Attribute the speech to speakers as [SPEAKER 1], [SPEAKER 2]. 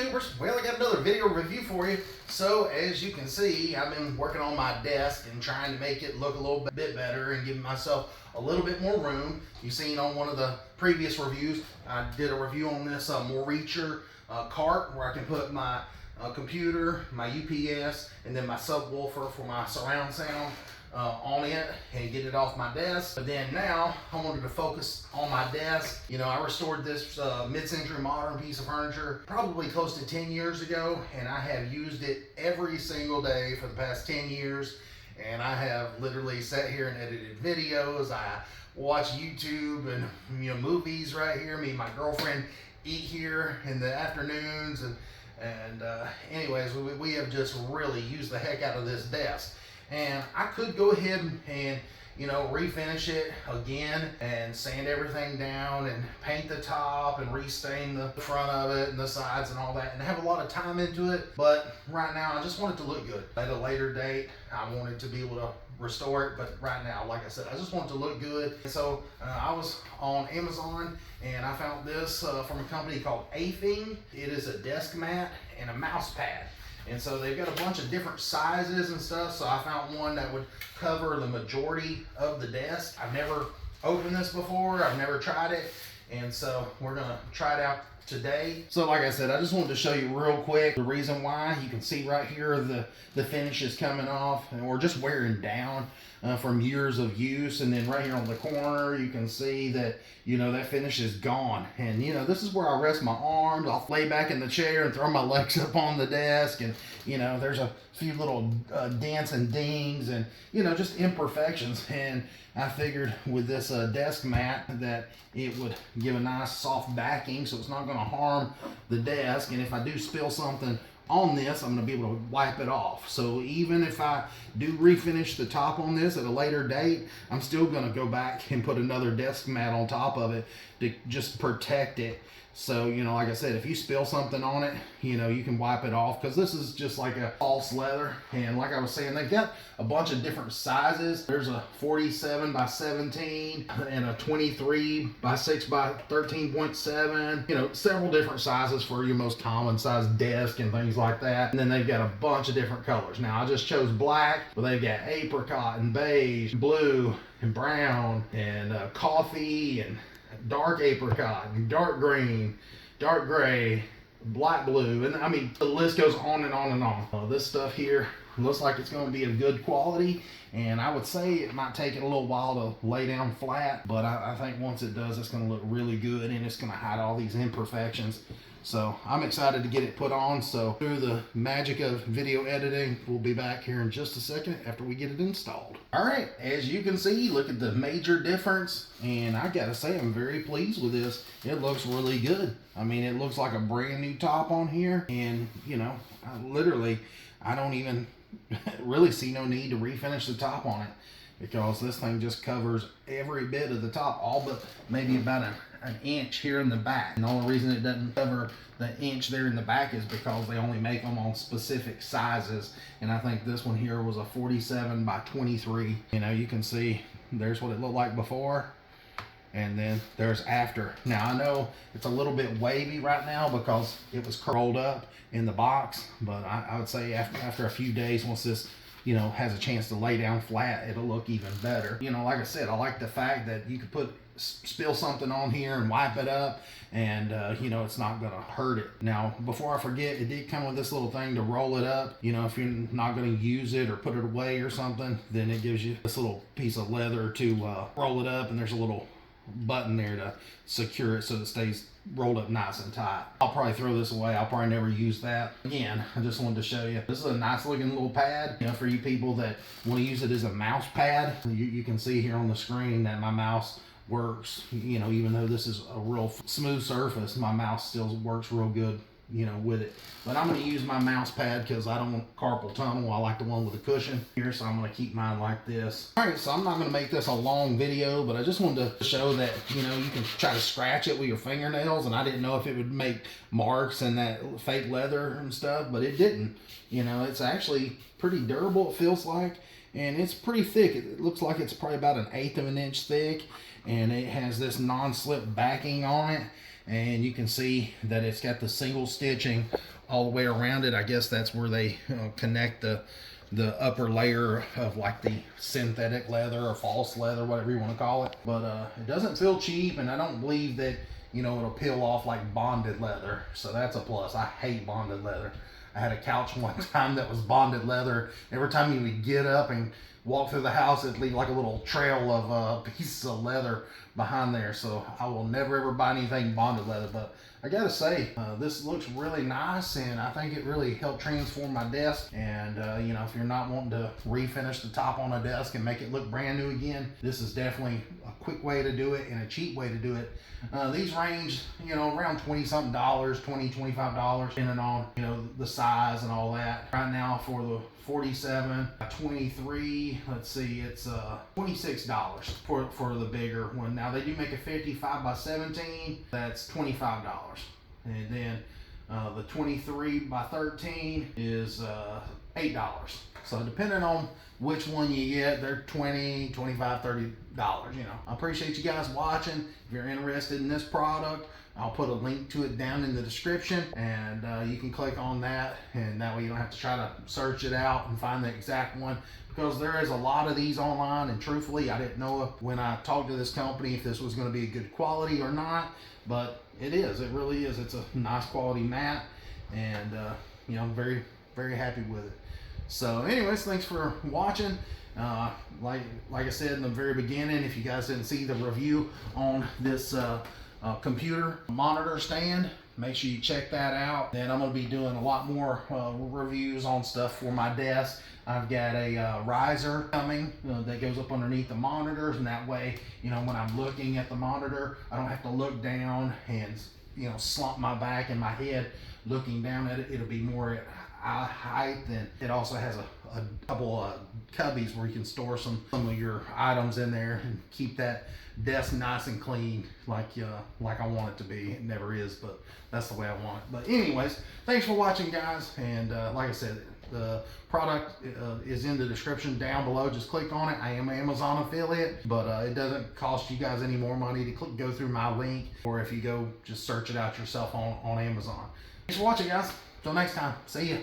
[SPEAKER 1] YouTubers, well, I got another video review for you. So as you can see, I've been working on my desk and trying to make it look a little bit better and giving myself a little bit more room. You've seen on one of the previous reviews, I did a review on this Moreacher cart where I can put my computer, my UPS, and then my subwoofer for my surround sound on it and get it off my desk. But then now I wanted to focus on my desk. You know, I restored this mid-century modern piece of furniture probably close to 10 years ago, and I have used it every single day for the past 10 years. And I have literally sat here and edited videos. I watch YouTube and movies right here. Me and my girlfriend eat here in the afternoons, and anyways, we have just really used the heck out of this desk. And I could go ahead and refinish it again and sand everything down and paint the top and restain the front of it and the sides and all that and have a lot of time into it. But right now I just want it to look good. At a later date I wanted to be able to restore it, but right now, like I said, I just want it to look good. So I was on Amazon and I found this from a company called Athing. It is a desk mat and a mouse pad. And so they've got a bunch of different sizes and stuff. So I found one that would cover the majority of the desk. I've never opened this before. I've never tried it. And so we're gonna try it out today. So like I said, I just wanted to show you real quick the reason why. You can see right here the finish is coming off and we're just wearing down from years of use. And then right here on the corner you can see that that finish is gone. And this is where I rest my arms. I'll lay back in the chair and throw my legs up on the desk, and there's a few little dents and dings and just imperfections. And I figured with this desk mat that it would give a nice soft backing so it's not going to harm the desk. And if I do spill something on this, I'm going to be able to wipe it off. So even if I do refinish the top on this at a later date, I'm still going to go back and put another desk mat on top of it to just protect it. So, like I said, if you spill something on it, you can wipe it off, because this is just like a false leather. And like I was saying, they've got a bunch of different sizes. There's a 47 by 17 and a 23 by 6 by 13.7, several different sizes for your most common size desk and things like that. And then they've got a bunch of different colors. Now I just chose black, but they've got apricot and beige, blue and brown and coffee and dark apricot, dark green, dark gray, black blue, and I mean the list goes on and on and on. This stuff here looks like it's going to be of good quality, and I would say it might take it a little while to lay down flat, but I think once it does, it's going to look really good and it's going to hide all these imperfections. So I'm excited to get it put on. So through the magic of video editing, we'll be back here in just a second after we get it installed. All right, as you can see, look at the major difference. And I gotta say, I'm very pleased with this. It looks really good. I mean, it looks like a brand new top on here. And I don't even really see no need to refinish the top on it, because this thing just covers every bit of the top, all but maybe about an inch here in the back. And the only reason it doesn't cover the inch there in the back is because they only make them on specific sizes. And I think this one here was a 47 by 23. You can see there's what it looked like before, and then there's after. Now I know it's a little bit wavy right now because it was curled up in the box, but I would say after a few days, once this has a chance to lay down flat, it'll look even better. Like I said, I like the fact that you could spill something on here and wipe it up, and it's not gonna hurt it. Now, before I forget, it did come with this little thing to roll it up. If you're not gonna use it or put it away or something, then it gives you this little piece of leather to roll it up, and there's a little button there to secure it so it stays rolled up nice and tight. I'll probably throw this away. I'll probably never use that again. I just wanted to show you. This is a nice looking little pad, for you people that want to use it as a mouse pad. You can see here on the screen that my mouse works. Even though this is a real smooth surface, my mouse still works real good with it. But I'm going to use my mouse pad because I don't want carpal tunnel. I like the one with the cushion here, so I'm going to keep mine like this. All right, so I'm not going to make this a long video, but I just wanted to show that you can try to scratch it with your fingernails, and I didn't know if it would make marks in that fake leather and stuff, but it didn't. It's actually pretty durable, it feels like, and it's pretty thick. It looks like it's probably about 1/8 of an inch thick, and it has this non-slip backing on it. and you can see that it's got the single stitching all the way around it. I guess that's where they connect the upper layer of like the synthetic leather or false leather, whatever you want to call it. But it doesn't feel cheap, and I don't believe that, you know, it'll peel off like bonded leather, so that's a plus. I hate bonded leather. I had a couch one time that was bonded leather. Every time you would get up and walk through the house, it'd leave like a little trail of pieces of leather behind there. So I will never ever buy anything bonded leather. But I gotta say, this looks really nice, and I think it really helped transform my desk. And you know, if you're not wanting to refinish the top on a desk and make it look brand new again, this is definitely a quick way to do it and a cheap way to do it. These range, you know, around $20 something, $25, depending on, you know, the size and all that. Right now for the 47 by 23, let's see, it's $26 for the bigger one. Now they do make a 55 by 17, that's $25. And then the 23 by 13 is $8. So depending on which one you get, they're $20, $25, $30. You know, I appreciate you guys watching. If you're interested in this product, I'll put a link to it down in the description, and you can click on that, and that way you don't have to try to search it out and find the exact one, because there is a lot of these online, and truthfully I didn't know when I talked to this company if this was going to be good quality or not, but it is. It really is. It's a nice quality mat, and you know, very, very happy with it. So anyways, thanks for watching. Like I said in the very beginning, if you guys didn't see the review on this computer monitor stand, make sure you check that out. Then I'm going to be doing a lot more reviews on stuff for my desk. I've got a riser coming that goes up underneath the monitors, and that way, you know, when I'm looking at the monitor, I don't have to look down and, you know, slump my back and my head looking down at it. It'll be more at eye height. And it also has a couple of cubbies where you can store some of your items in there and keep that desk nice and clean, like I want it to be. It never is, but that's the way I want it. But anyways, thanks for watching, guys, and like I said, the product is in the description down below. Just click on it. I am an Amazon affiliate, but it doesn't cost you guys any more money to go through my link, or if you go just search it out yourself on Amazon. Thanks for watching, guys. Till next time, see ya.